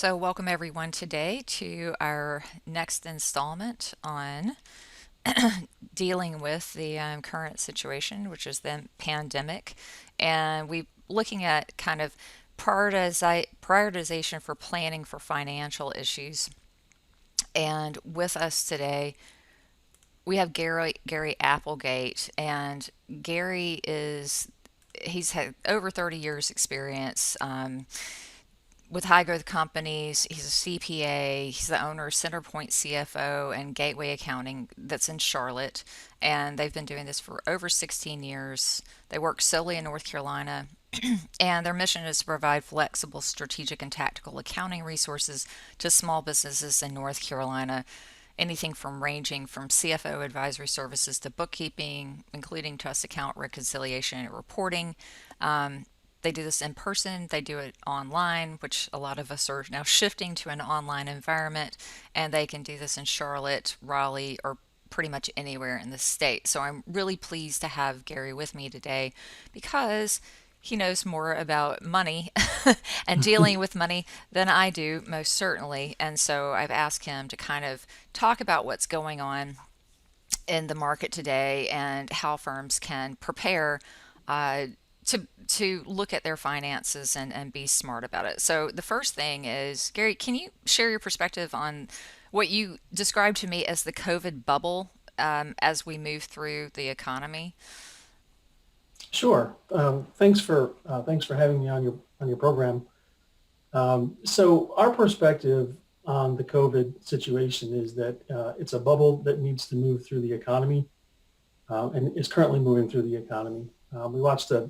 So, welcome everyone today to our next installment on dealing with the current situation, which is the pandemic. And we looking at kind of prioritization for planning for financial issues. And with us today, we have Gary Applegate, and Gary is he's had over 30 years experience with high growth companies. He's a CPA. He's the owner of Centerpoint CFO and Gateway Accounting that's in Charlotte. And they've been doing this for over 16 years. They work solely in North Carolina. And their mission is to provide flexible, strategic, and tactical accounting resources to small businesses in North Carolina. Anything from ranging from CFO advisory services to bookkeeping, including trust account reconciliation and reporting. They do this in person, they do it online, which a lot of us are now shifting to an online environment, and they can do this in Charlotte, Raleigh, or pretty much anywhere in the state. So I'm really pleased to have Gary with me today because he knows more about money and dealing with money than I do, most certainly. And so I've asked him to kind of talk about what's going on in the market today and how firms can prepare uh, to look at their finances and be smart about it. So the first thing is, Gary, can you share your perspective on what you described to me as the COVID bubble as we move through the economy? Sure. Thanks for having me on your program. So our perspective on the COVID situation is that it's a bubble that needs to move through the economy and is currently moving through the economy. We watched a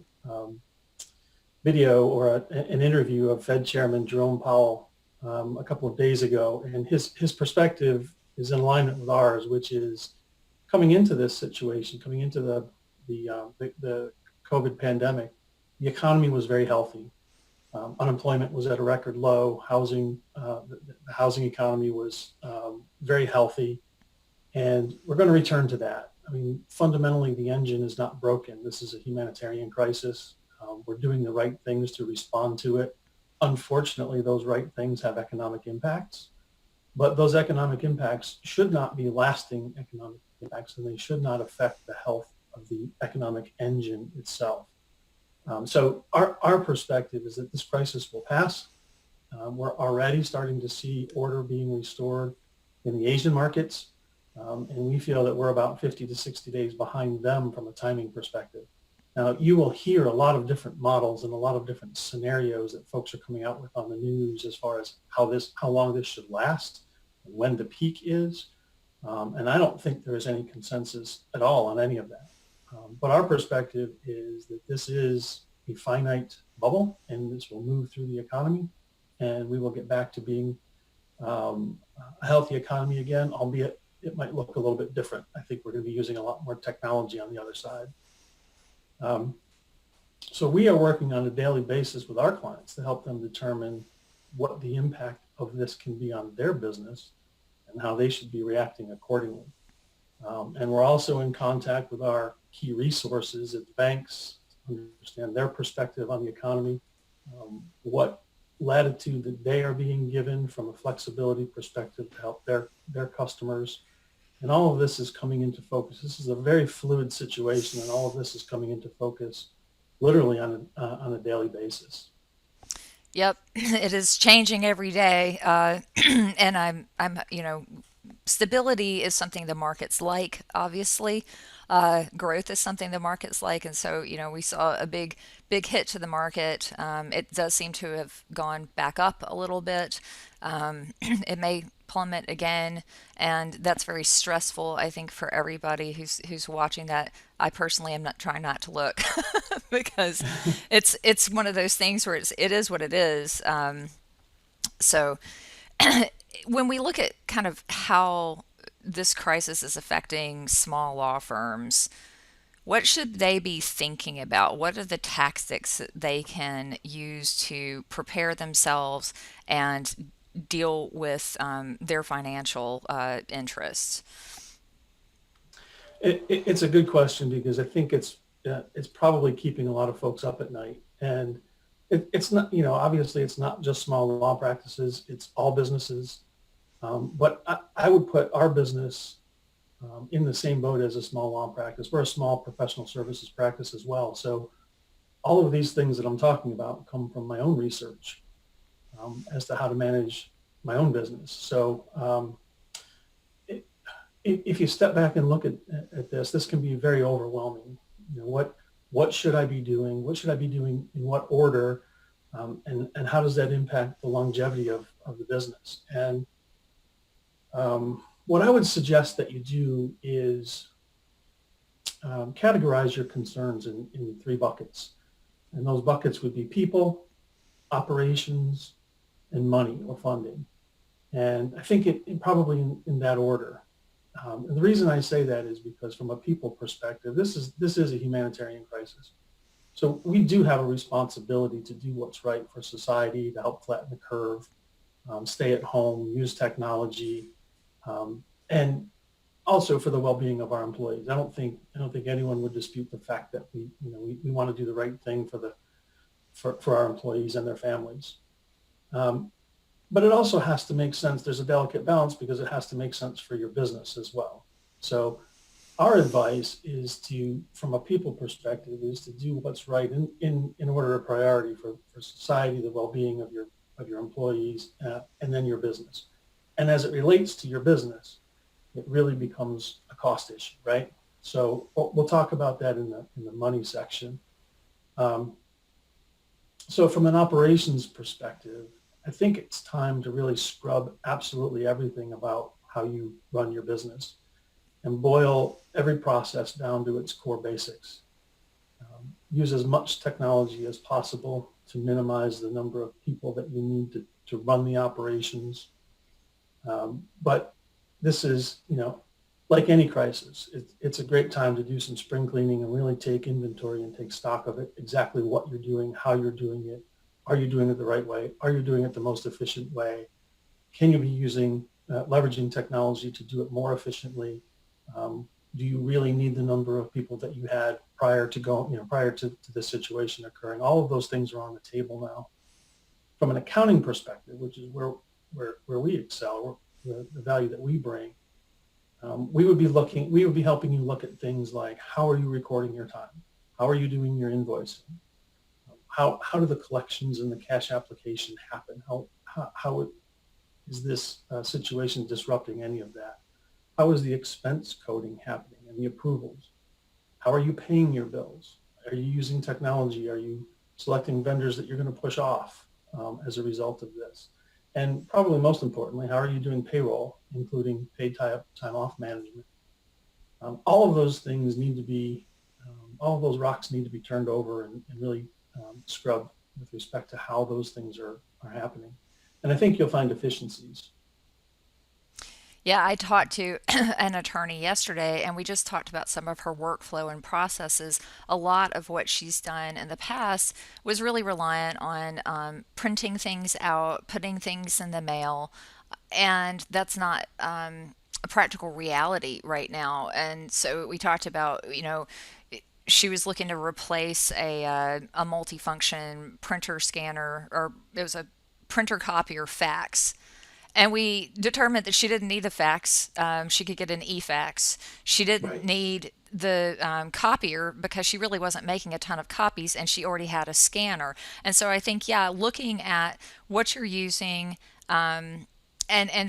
video or an interview of Fed Chairman Jerome Powell a couple of days ago, and his perspective is in alignment with ours, which is coming into this situation, coming into the COVID pandemic, the economy was very healthy. Unemployment was at a record low. The housing economy was very healthy, and we're going to return to that. I mean, fundamentally, the engine is not broken. This is a humanitarian crisis. We're doing the right things to respond to it. Unfortunately, those right things have economic impacts, but those economic impacts should not be lasting economic impacts, and they should not affect the health of the economic engine itself. So our perspective is that this crisis will pass. We're already starting to see order being restored in the Asian markets, and we feel that we're about 50 to 60 days behind them from a timing perspective. Now, you will hear a lot of different models and a lot of different scenarios that folks are coming out with on the news as far as how long this should last and when the peak is. And I don't think there is any consensus at all on any of that. But our perspective is that this is a finite bubble, and this will move through the economy, and we will get back to being a healthy economy again, albeit it might look a little bit different. I think we're going to be using a lot more technology on the other side. Um, so we are working on a daily basis with our clients to help them determine what the impact of this can be on their business and how they should be reacting accordingly. And we're also in contact with our key resources at the banks to understand their perspective on the economy, what latitude that they are being given from a flexibility perspective to help their customers. And all of this is coming into focus. This is a very fluid situation, and all of this is coming into focus literally on a daily basis. Yep, it is changing every day, and stability is something the markets like, obviously. Growth is something the markets like. And so, we saw a big hit to the market. It does seem to have gone back up a little bit. It may plummet again, and that's very stressful, I think, for everybody who's watching that. I personally am not trying not to look because it's one of those things where it is what it is. So when we look at kind of how this crisis is affecting small law firms, what should they be thinking about? What are the tactics that they can use to prepare themselves and deal with their financial interests? It's a good question because I think it's probably keeping a lot of folks up at night. And it's not, obviously it's not just small law practices, it's all businesses. But I would put our business in the same boat as a small law practice. We're a small professional services practice as well. So all of these things that I'm talking about come from my own research as to how to manage my own business. So it, if you step back and look at this can be very overwhelming. What should I be doing? What should I be doing in what order? And how does that impact the longevity of the business? And what I would suggest that you do is categorize your concerns in three buckets. And those buckets would be people, operations, and money or funding. And I think it probably in that order. And the reason I say that is because from a people perspective, this is a humanitarian crisis. So we do have a responsibility to do what's right for society, to help flatten the curve, stay at home, use technology, and also for the well-being of our employees. I don't think anyone would dispute the fact that we want to do the right thing for our employees and their families. Um, but it also has to make sense. There's a delicate balance because it has to make sense for your business as well. So our advice is from a people perspective, is to do what's right in order of priority for society, the well-being of your employees, and then your business. And as it relates to your business, it really becomes a cost issue, right? So we'll talk about that in the money section. Um, so from an operations perspective, I think it's time to really scrub absolutely everything about how you run your business and boil every process down to its core basics. Use as much technology as possible to minimize the number of people that you need to run the operations. But this is, like any crisis, it's a great time to do some spring cleaning and really take inventory and take stock of it, exactly what you're doing, how you're doing it. Are you doing it the right way? Are you doing it the most efficient way? Can you be leveraging technology to do it more efficiently? Do you really need the number of people that you had prior to this situation occurring? All of those things are on the table now. From an accounting perspective, which is where we excel, the value that we bring, we would be helping you look at things like, how are you recording your time? How are you doing your invoicing? How do the collections and the cash application happen? Is this situation disrupting any of that? How is the expense coding happening and the approvals? How are you paying your bills? Are you using technology? Are you selecting vendors that you're going to push off as a result of this? And probably most importantly, how are you doing payroll, including paid time off management? All of those things all of those rocks need to be turned over and really scrubbed with respect to how those things are happening. And I think you'll find efficiencies. Yeah, I talked to an attorney yesterday, and we just talked about some of her workflow and processes. A lot of what she's done in the past was really reliant on printing things out, putting things in the mail, and that's not a practical reality right now. And so we talked about, she was looking to replace a multifunction printer scanner, or it was a printer copier fax, and we determined that she didn't need the fax. She could get an e-fax. She didn't Right. need the copier because she really wasn't making a ton of copies and she already had a scanner. And so I think, yeah, looking at what you're using, and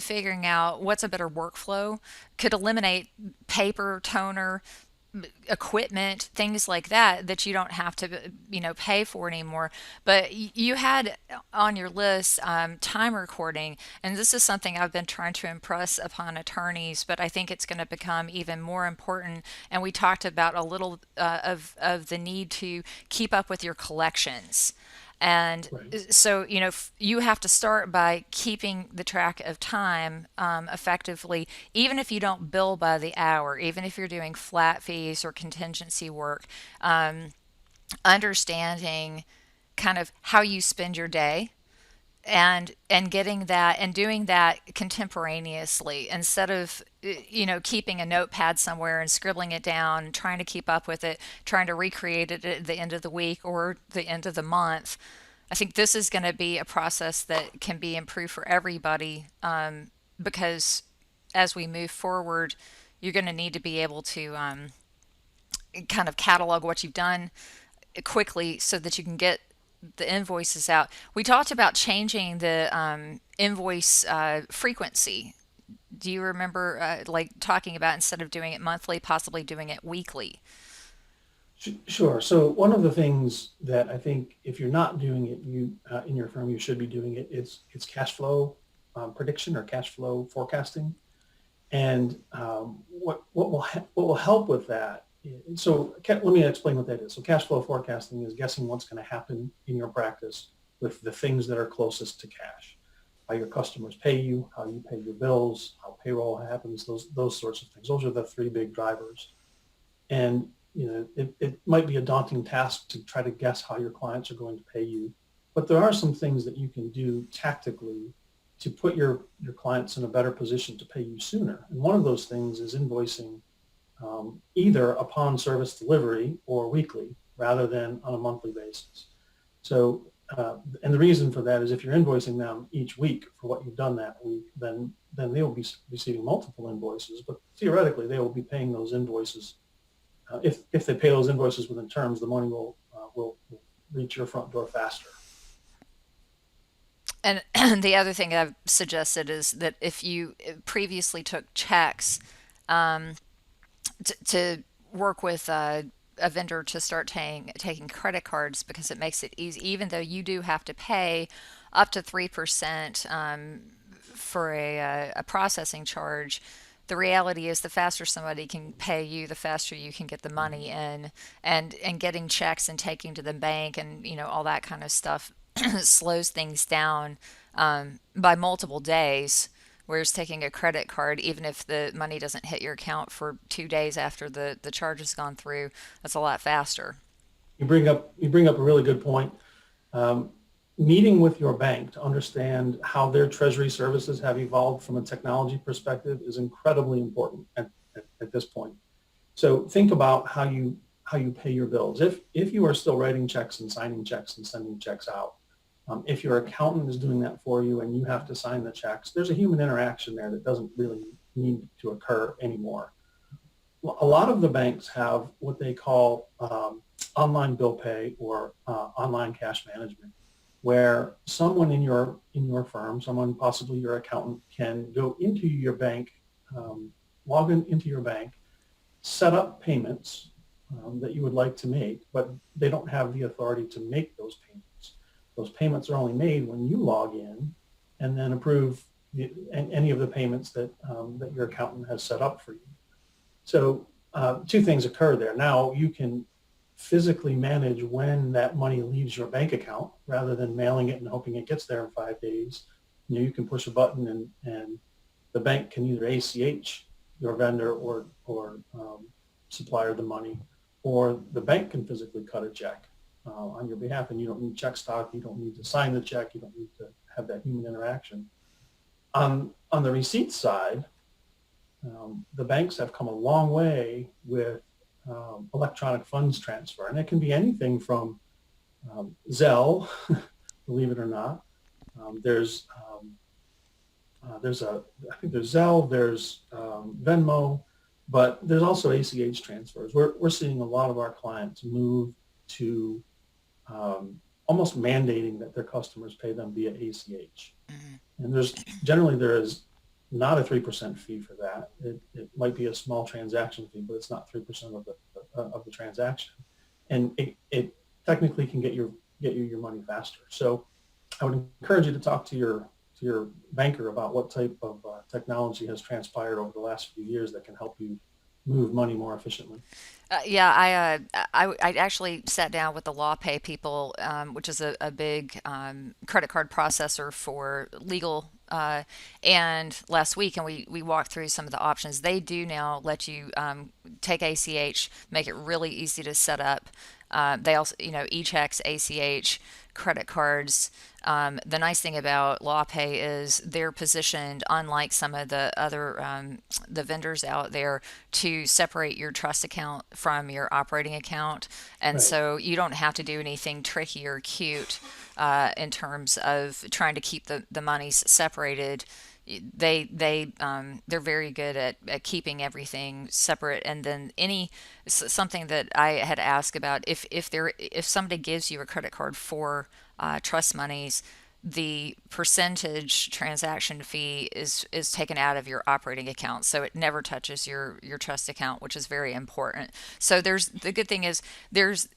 figuring out what's a better workflow could eliminate paper, toner, equipment, things like that you don't have to, pay for anymore. But you had on your list time recording, and this is something I've been trying to impress upon attorneys, but I think it's going to become even more important. And we talked about a little of the need to keep up with your collections. And Right. so, you have to start by keeping the track of time effectively, even if you don't bill by the hour, even if you're doing flat fees or contingency work, understanding kind of how you spend your day and getting that and doing that contemporaneously instead of keeping a notepad somewhere and scribbling it down, trying to keep up with it, trying to recreate it at the end of the week or the end of the month. I think this is going to be a process that can be improved for everybody, because as we move forward, you're going to need to be able to kind of catalog what you've done quickly so that you can get the invoices out. We talked about changing the invoice frequency. Do you remember like talking about instead of doing it monthly, possibly doing it weekly? Sure. So one of the things that I think if you're not doing it, you in your firm, you should be doing it. It's cash flow prediction or cash flow forecasting. And what will help with that? So let me explain what that is. So cash flow forecasting is guessing what's going to happen in your practice with the things that are closest to cash, how your customers pay you, how you pay your bills, how payroll happens, those sorts of things. Those are the three big drivers. And it might be a daunting task to try to guess how your clients are going to pay you, but there are some things that you can do tactically to put your clients in a better position to pay you sooner. And one of those things is invoicing either upon service delivery or weekly rather than on a monthly basis. So, and the reason for that is if you're invoicing them each week for what you've done that week, then they will be receiving multiple invoices, but theoretically they will be paying those invoices. If they pay those invoices within terms, the money will reach your front door faster. And the other thing I've suggested is that if you previously took checks, to work with a vendor to start taking credit cards, because it makes it easy, even though you do have to pay up to 3% for a processing charge. The reality is the faster somebody can pay you, the faster you can get the money in, and getting checks and taking to the bank and all that kind of stuff slows things down by multiple days. Whereas taking a credit card, even if the money doesn't hit your account for 2 days after the charge has gone through, that's a lot faster. You bring up a really good point. Um, Meeting with your bank to understand how their treasury services have evolved from a technology perspective is incredibly important at this point. So think about how you pay your bills. If you are still writing checks and signing checks and sending checks out, if your accountant is doing that for you and you have to sign the checks, there's a human interaction there that doesn't really need to occur anymore. A lot of the banks have what they call online bill pay or online cash management, where someone in your firm, someone possibly your accountant, can go into your bank, log into your bank, set up payments that you would like to make, but they don't have the authority to make those payments. Those payments are only made when you log in and then approve any of the payments that your accountant has set up for you. So two things occur there. Now you can physically manage when that money leaves your bank account rather than mailing it and hoping it gets there in 5 days. You can push a button and the bank can either ACH your vendor or supplier the money, or the bank can physically cut a check on your behalf, and you don't need check stock. You don't need to sign the check. You don't need to have that human interaction. On the receipt side, the banks have come a long way with electronic funds transfer, and it can be anything from Zelle, believe it or not. I think there's Zelle, there's Venmo, but there's also ACH transfers. We're seeing a lot of our clients move to almost mandating that their customers pay them via ACH. Mhm. And there is not a 3% fee for that. It might be a small transaction fee, but it's not 3% of the transaction. And it technically can get you your money faster. So I would encourage you to talk to your banker about what type of technology has transpired over the last few years that can help you move money more efficiently. Yeah, I actually sat down with the LawPay people, which is a big credit card processor for legal, and last week, and we walked through some of the options. They do now let you take ACH, make it really easy to set up. They also, e-checks, ACH, credit cards. The nice thing about LawPay is they're positioned, unlike some of the other the vendors out there, to separate your trust account from your operating account, and Right. so you don't have to do anything tricky or cute in terms of trying to keep the monies separated. They're very good at keeping everything separate. And then something that I had asked about, if somebody gives you a credit card for trust monies, the percentage transaction fee is taken out of your operating account, so it never touches your trust account, which is very important. So the good thing is there's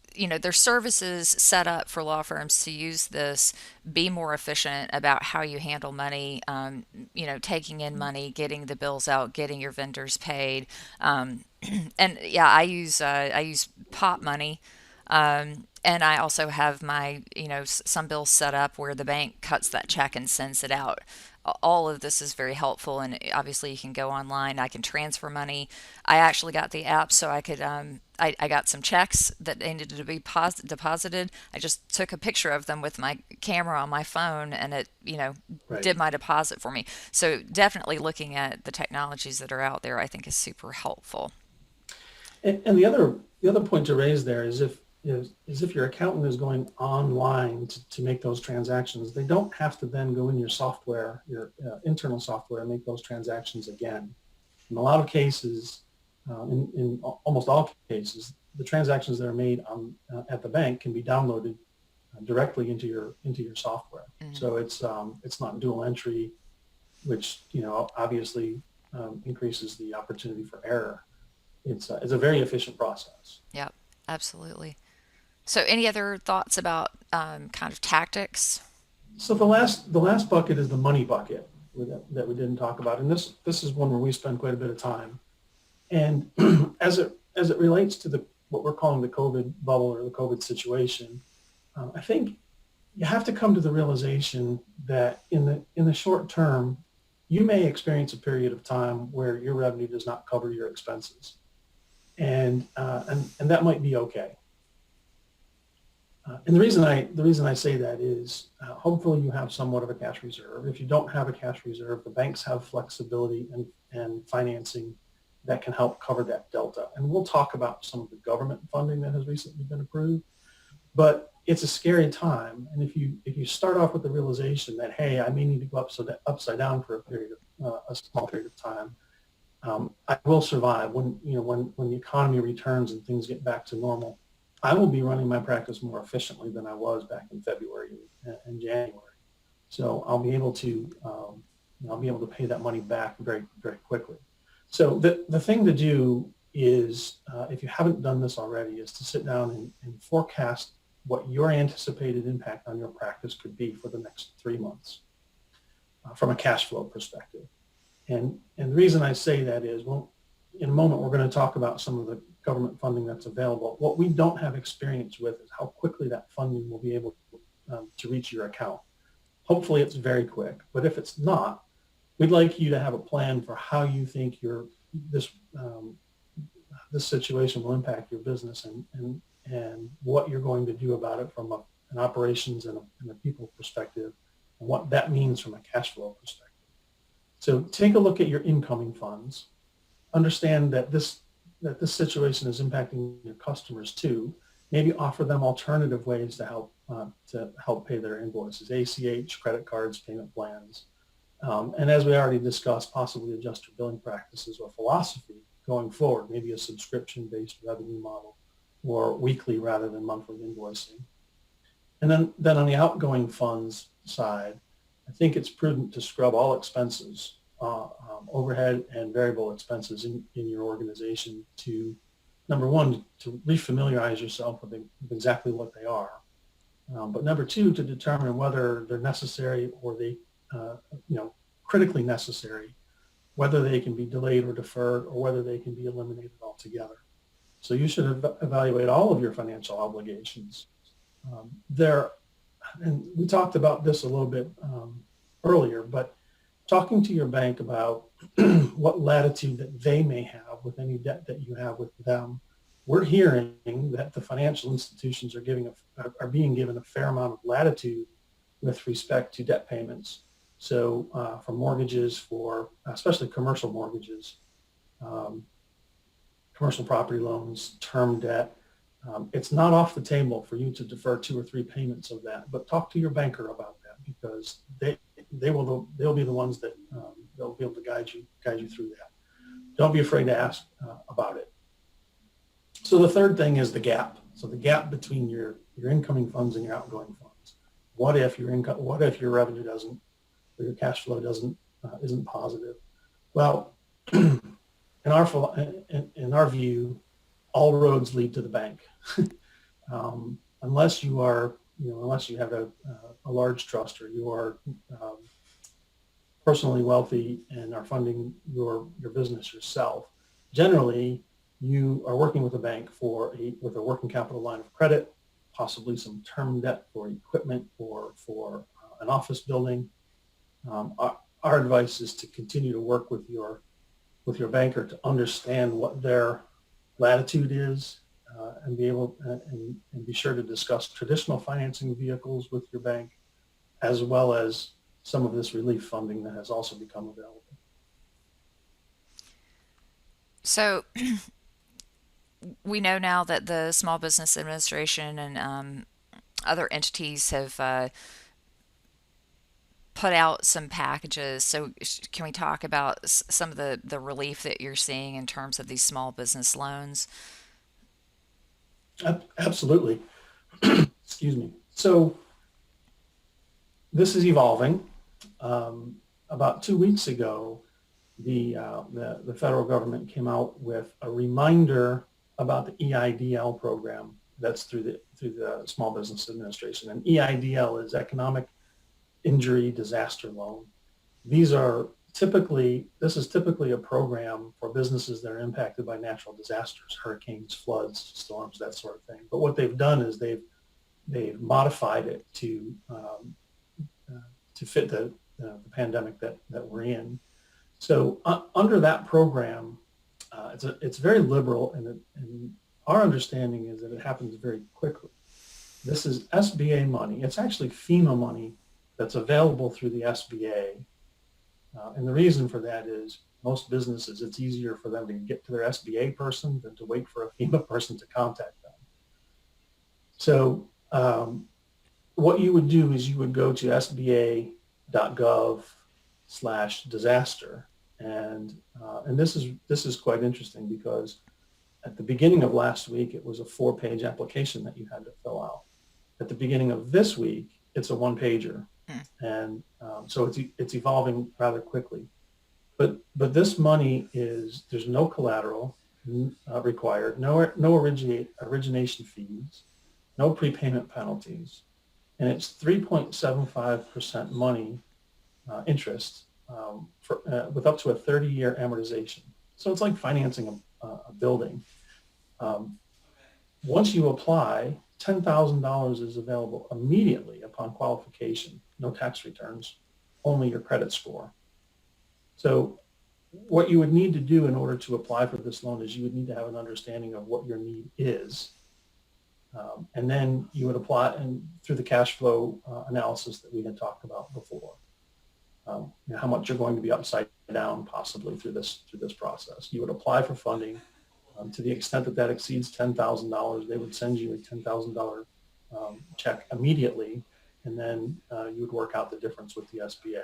services set up for law firms to use this, be more efficient about how you handle money, taking in money, getting the bills out, getting your vendors paid. And yeah, I use Pop Money, and I also have my, some bills set up where the bank cuts that check and sends it out. All of this is very helpful, and obviously you can go online. I can transfer money. I actually got the app so I could. I got some checks that needed to be deposited. I just took a picture of them with my camera on my phone, and it, Right. did my deposit for me. So definitely looking at the technologies that are out there, I think is super helpful. And the other point to raise there is if your accountant is going online to make those transactions, they don't have to then go in your software, your internal software, and make those transactions again. In a lot of cases, in almost all cases, the transactions that are made at the bank can be downloaded directly into your software. Mhm. So it's not dual entry, which obviously increases the opportunity for error. It's a very efficient process. Yep, absolutely. So, any other thoughts about kind of tactics? So the last bucket is the money bucket that we didn't talk about, and this is one where we spend quite a bit of time. And as it relates to the what we're calling the COVID bubble or the COVID situation, I think you have to come to the realization that in the short term, you may experience a period of time where your revenue does not cover your expenses, and that might be okay. And the reason I say that is hopefully you have somewhat of a cash reserve. If you don't have a cash reserve, the banks have flexibility and financing that can help cover that delta. And we'll talk about some of the government funding that has recently been approved, but it's a scary time. And if you start off with the realization that, hey, I may need to go upside down for a small period of time, I will survive when the economy returns and things get back to normal. I will be running my practice more efficiently than I was back in February and January. So I'll be able to pay that money back very, very quickly. So the thing to do is, if you haven't done this already, is to sit down and forecast what your anticipated impact on your practice could be for the next 3 months from a cash flow perspective. And the reason I say that is, well, in a moment, we're going to talk about some of the government funding that's available. What we don't have experience with is how quickly that funding will be able to reach your account. Hopefully it's very quick, but if it's not, we'd like you to have a plan for how you think this um, this situation will impact your business, and what you're going to do about it from an operations and a people perspective, and what that means from a cash flow perspective. So take a look at your incoming funds. Understand that this situation is impacting your customers too. Maybe offer them alternative ways to help pay their invoices, ACH, credit cards, payment plans, and as we already discussed, possibly adjust your billing practices or philosophy going forward. Maybe a subscription-based revenue model, or weekly rather than monthly invoicing. And then on the outgoing funds side, I think it's prudent to scrub all expenses, overhead and variable expenses in your organization to, number one, to refamiliarize yourself with exactly what they are. But number two, to determine whether they're necessary or they, uh, you know, critically necessary, whether they can be delayed or deferred, or whether they can be eliminated altogether. So you should evaluate all of your financial obligations. There, and we talked about this a little bit earlier, but talking to your bank about what latitude that they may have with any debt that you have with them we're hearing that the financial institutions are being given a fair amount of latitude with respect to debt payments. So for mortgages, for especially commercial mortgages, um, commercial property loans, term debt, it's not off the table for you to defer 2 or 3 payments of that. But talk to your banker about that, because they'll be the ones that they'll be able to guide you through that. Don't be afraid to ask about it. So the third thing is the gap. So the gap between your incoming funds and your outgoing funds. What if your revenue doesn't, or your cash flow doesn't isn't positive? Well, in our view, all roads lead to the bank. Unless you are, unless you have a large trust, or you are um, personally wealthy and are funding your business yourself. Generally, you are working with a bank with a working capital line of credit, possibly some term debt for equipment or for an office building. Our advice is to continue to work with your banker to understand what their latitude is, and be able and be sure to discuss traditional financing vehicles with your bank, as well as some of this relief funding that has also become available. So we know now that the Small Business Administration and other entities have put out some packages. So can we talk about some of the relief that you're seeing in terms of these small business loans? Absolutely. Excuse me. So this is evolving. About 2 weeks ago, the federal government came out with a reminder about the EIDL program that's through the Small Business Administration. And EIDL is Economic Injury Disaster Loan. This is typically a program for businesses that are impacted by natural disasters, hurricanes, floods, storms, that sort of thing. But what they've done is they've modified it to fit the pandemic that we're in. So under that program, it's very liberal, and our understanding is that it happens very quickly. This is SBA money. It's actually FEMA money that's available through the SBA. And the reason for that is most businesses, it's easier for them to get to their SBA person than to wait for a FEMA person to contact them. So what you would do is you would go to sba.gov/disaster. And this is quite interesting, because at the beginning of last week, it was a 4-page application that you had to fill out. At the beginning of this week, it's a 1-pager. And so it's evolving rather quickly. But this money there's no collateral required, no origination fees, no prepayment penalties, and it's 3.75% money interest with up to a 30-year amortization. So it's like financing a building. Once you apply, $10,000 is available immediately upon qualification. No tax returns, only your credit score. So what you would need to do in order to apply for this loan is you would need to have an understanding of what your need is. And then you would apply and through the cash flow analysis that we had talked about before. How much you're going to be upside down possibly through this process. You would apply for funding. To the extent that exceeds $10,000, they would send you a $10,000 check immediately, and then you would work out the difference with the SBA.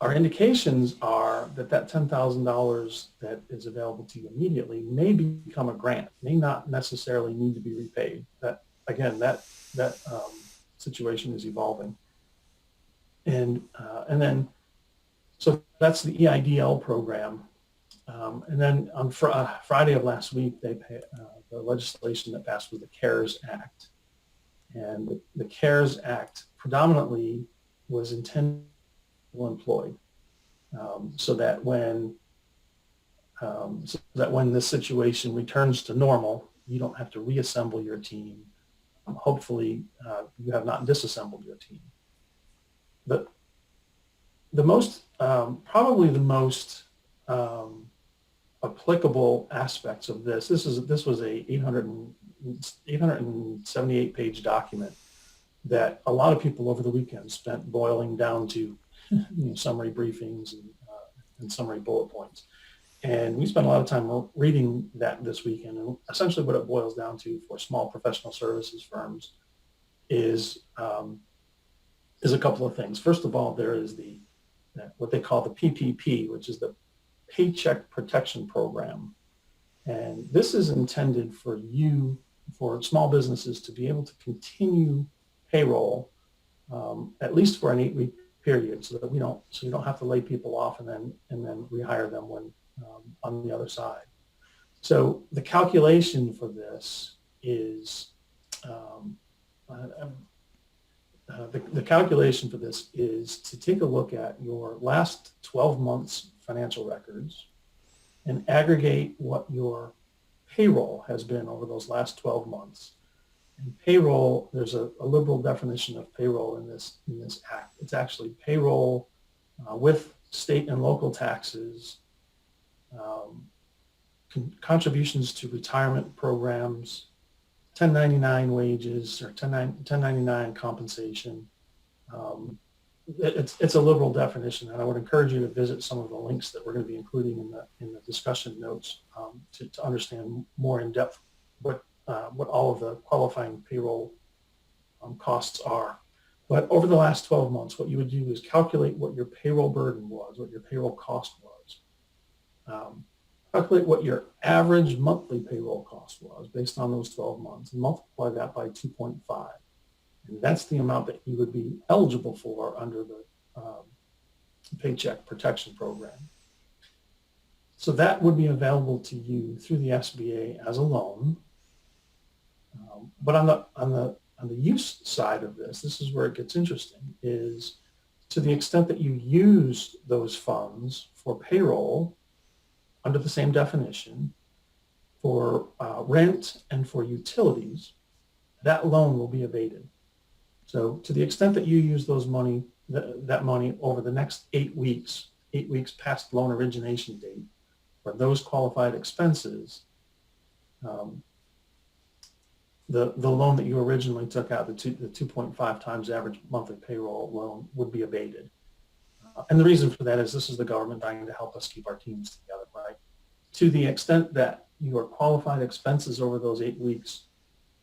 Our indications are that $10,000 that is available to you immediately may become a grant, may not necessarily need to be repaid. That situation is evolving, and then so that's the EIDL program. And then on Friday of last week, the legislation that passed was the CARES Act. And the CARES Act predominantly was intended to employed, so that when this situation returns to normal, you don't have to reassemble your team. Hopefully, you have not disassembled your team. But probably the most applicable aspects of this. This was a 878 page document that a lot of people over the weekend spent boiling down to summary briefings and summary bullet points. And we spent a lot of time reading that this weekend. And essentially what it boils down to for small professional services firms is is a couple of things. First of all, there is what they call the PPP, which is the Paycheck Protection Program. And this is intended for small businesses to be able to continue payroll at least for an 8-week period, so that you don't have to lay people off and then rehire them when on the other side. So the calculation for this is um, uh, the calculation for this is to take a look at your last 12 months financial records and aggregate what your payroll has been over those last 12 months. And payroll, there's a liberal definition of payroll in this act. It's actually payroll with state and local taxes, um, contributions to retirement programs, 1099 wages or 1099 compensation. Um, it's a liberal definition, and I would encourage you to visit some of the links that we're going to be including in the discussion notes to understand more in depth what all of the qualifying payroll costs are. But over the last 12 months, what you would do is calculate what your payroll burden was, what your payroll cost was. Calculate what your average monthly payroll cost was based on those 12 months and multiply that by 2.5. And that's the amount that you would be eligible for under the Paycheck Protection Program. So that would be available to you through the SBA as a loan. But on the use side of this is where it gets interesting, is to the extent that you use those funds for payroll under the same definition, for rent and for utilities, that loan will be abated. So to the extent that you use that money over the next 8 weeks past loan origination date, for those qualified expenses, the loan that you originally took out, the 2.5 times average monthly payroll loan, would be abated. And the reason for that is this is the government trying to help us keep our teams together, right? To the extent that your qualified expenses over those 8 weeks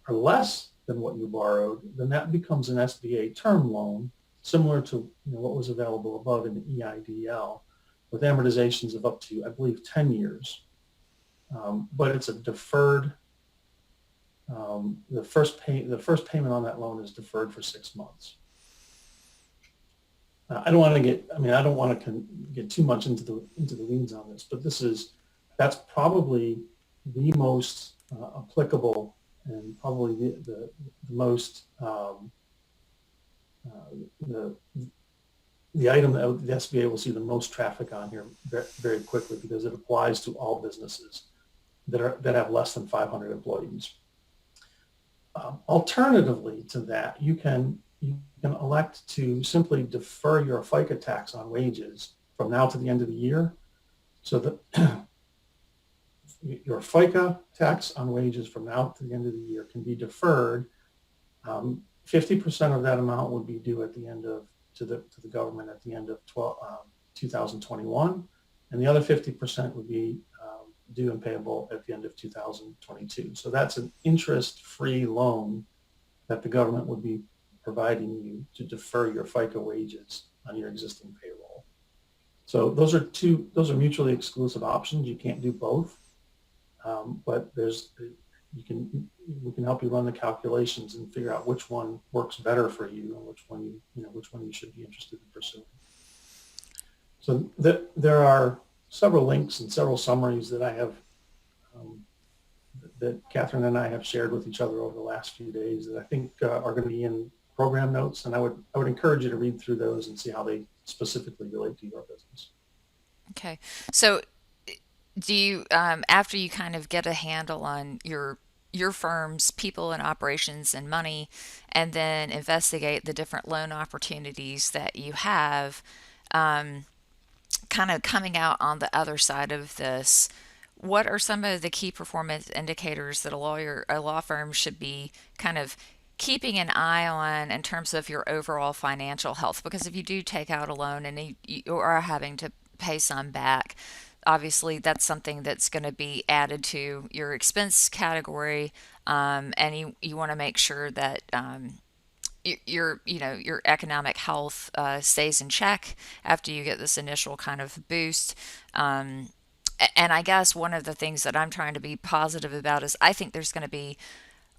are less than what you borrowed, then that becomes an SBA term loan, similar to what was available above in the EIDL, with amortizations of up to, I believe, 10 years. But it's a deferred. The first payment on that loan is deferred for 6 months. I don't want to get too much into the weeds on this, but that's probably the most applicable and probably the most the item that the SBA will see the most traffic on here very, very quickly, because it applies to all businesses that have less than 500 employees. Alternatively to that, you can elect to simply defer your FICA tax on wages from now to the end of the year, so that your FICA tax on wages from now to the end of the year can be deferred. 50% of that amount would be due at the end of to the government at the end of 2021, and the other 50% would be due and payable at the end of 2022. So that's an interest-free loan that the government would be providing you to defer your FICA wages on your existing payroll. So those are mutually exclusive options. You can't do both, but we can help you run the calculations and figure out which one works better for you and which one you should be interested in pursuing. So there are several links and several summaries that I have that Catherine and I have shared with each other over the last few days that I think are going to be in program notes, and I would encourage you to read through those and see how they specifically relate to your business. Okay. So do you, after you kind of get a handle on your firm's people and operations and money, and then investigate the different loan opportunities that you have, kind of coming out on the other side of this, what are some of the key performance indicators that a law firm should be kind of keeping an eye on in terms of your overall financial health? Because if you do take out a loan and you are having to pay some back, obviously that's something that's going to be added to your expense category, and you want to make sure that your economic health stays in check after you get this initial kind of boost. Um, and I guess one of the things that I'm trying to be positive about is I think there's going to be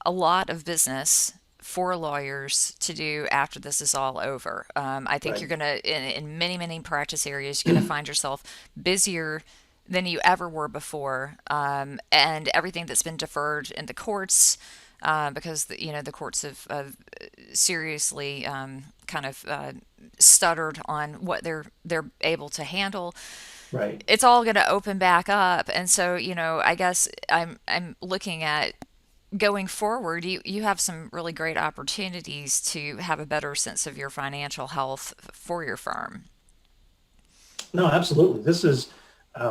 a lot of business for lawyers to do after this is all over. I think Right. you're going to, in many, many practice areas, you're going to find yourself busier than you ever were before. And everything that's been deferred in the courts, because the courts have seriously kind of stuttered on what they're able to handle. Right. It's all going to open back up, and so I guess I'm looking at going forward. You have some really great opportunities to have a better sense of your financial health for your firm. No, absolutely.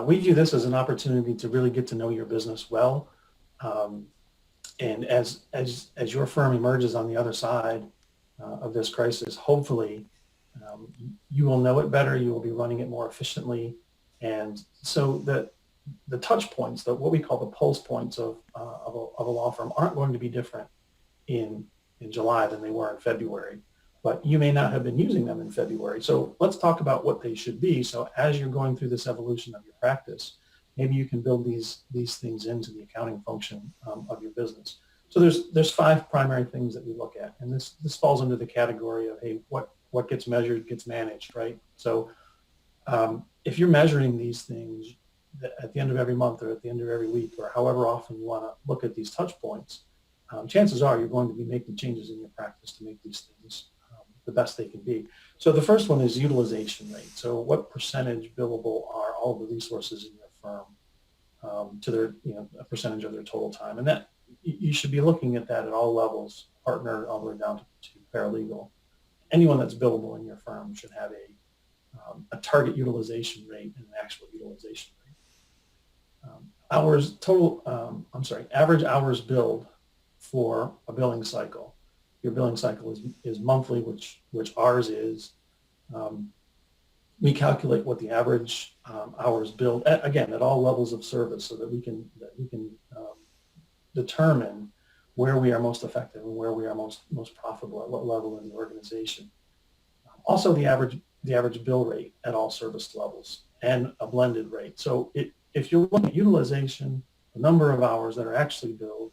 We view this as an opportunity to really get to know your business well. Um, and as your firm emerges on the other side of this crisis, hopefully you will know it better. You will be running it more efficiently. And so the touch points, what we call the pulse points of a law firm aren't going to be different in in July than they were in February. But you may not have been using them in February. So let's talk about what they should be. So as you're going through this evolution of your practice, maybe you can build these things into the accounting function of your business. So there's five primary things that we look at, and this falls under the category of, hey, what gets measured gets managed, right? So if you're measuring these things at the end of every month or at the end of every week or however often you want to look at these touch points, chances are you're going to be making changes in your practice to make these things the best they can be. So the first one is utilization rate. So what percentage billable are all of the resources in your firm to their, a percentage of their total time? And that you should be looking at that at all levels, partner all the way down to paralegal. Anyone that's billable in your firm should have a target utilization rate and an actual utilization rate. Average hours billed for a billing cycle. Your billing cycle is monthly, which ours is. Um, we calculate what the average hours billed again at all levels of service, so that we can determine where we are most effective and where we are most profitable at what level in the organization. Also, the average bill rate at all service levels and a blended rate. So if you're looking at utilization, the number of hours that are actually billed,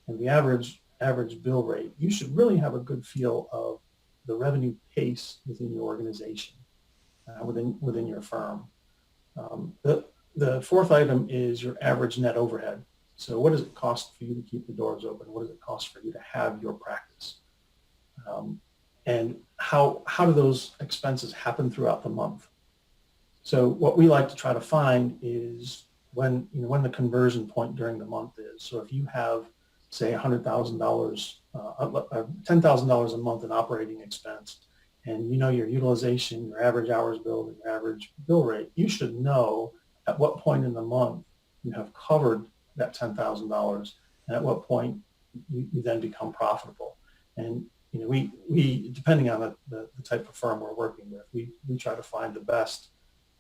and the average bill rate, you should really have a good feel of the revenue pace within your organization, within your firm. The fourth item is your average net overhead. So what does it cost for you to keep the doors open? What does it cost for you to have your practice? Um, and how do those expenses happen throughout the month? So what we like to try to find is when the conversion point during the month is. So if you have, say, $100,000, $10,000 a month in operating expense, and you know your utilization, your average hours billed, and your average bill rate, you should know at what point in the month you have covered that $10,000, and at what point you then become profitable. And we depending on the type of firm we're working with, we try to find the best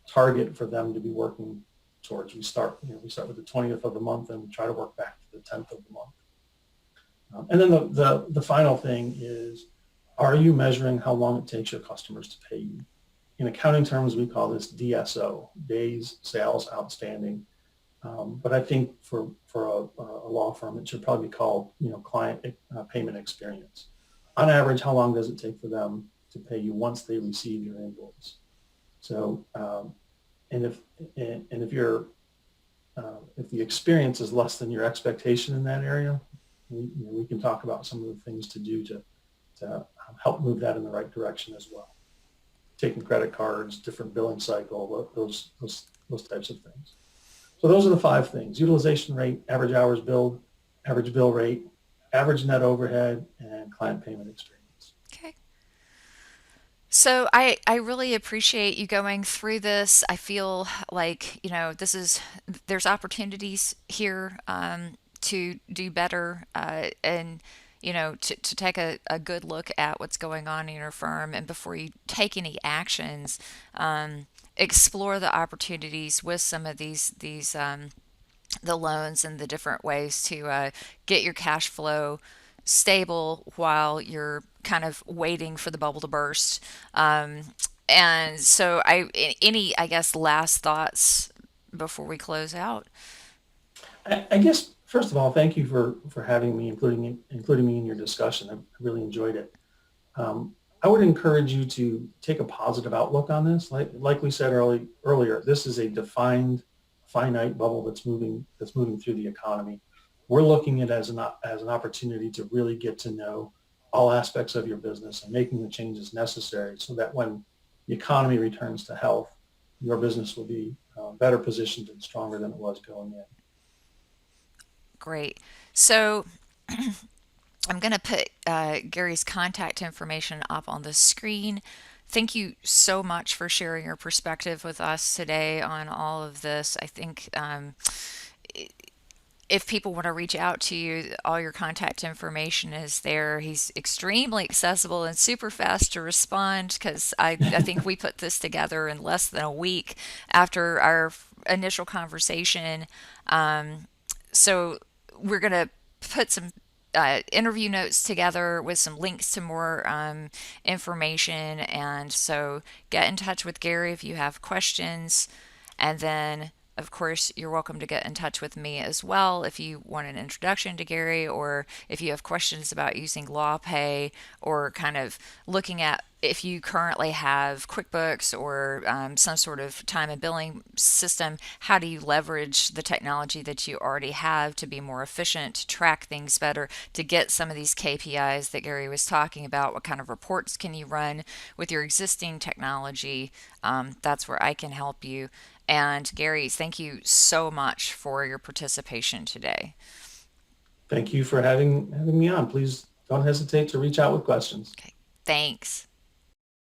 target for them to be working towards. We start with the 20th of the month and try to work back to the 10th of the month. And then the final thing is, are you measuring how long it takes your customers to pay you? In accounting terms, we call this DSO, days sales outstanding. But I think for a law firm, it should probably be called client payment experience. On average, how long does it take for them to pay you once they receive your invoice? So, and if you're if the experience is less than your expectation in that area, we can talk about some of the things to do to help move that in the right direction as well. Taking credit cards, different billing cycle, those types of things. So those are the five things: utilization rate, average hours billed, average bill rate, average net overhead, and client payment experience. Okay. So I really appreciate you going through this. I feel like, there's opportunities here to do better and, to take a good look at what's going on in your firm. And before you take any actions, explore the opportunities with some of these the loans and the different ways to get your cash flow stable while you're kind of waiting for the bubble to burst. Um, and so, any, I guess, last thoughts before we close out? I guess first of all, thank you for having me, including me in your discussion. I really enjoyed it. I would encourage you to take a positive outlook on this. Like we said earlier, this is a defined, finite bubble that's moving through the economy. We're looking at it as an opportunity to really get to know all aspects of your business and making the changes necessary so that when the economy returns to health, your business will be better positioned and stronger than it was going in. Great. So, I'm going to put Gary's contact information up on the screen. Thank you so much for sharing your perspective with us today on all of this. I think if people want to reach out to you, all your contact information is there. He's extremely accessible and super fast to respond because I think we put this together in less than a week after our initial conversation. So we're going to put some interview notes together with some links to more information. And so get in touch with Gary if you have questions. And then, of course, you're welcome to get in touch with me as well if you want an introduction to Gary or if you have questions about using LawPay or kind of looking at if you currently have QuickBooks or some sort of time and billing system, how do you leverage the technology that you already have to be more efficient, to track things better, to get some of these KPIs that Gary was talking about? What kind of reports can you run with your existing technology? That's where I can help you. And Gary, thank you so much for your participation today. Thank you for having me on. Please don't hesitate to reach out with questions. Okay, thanks.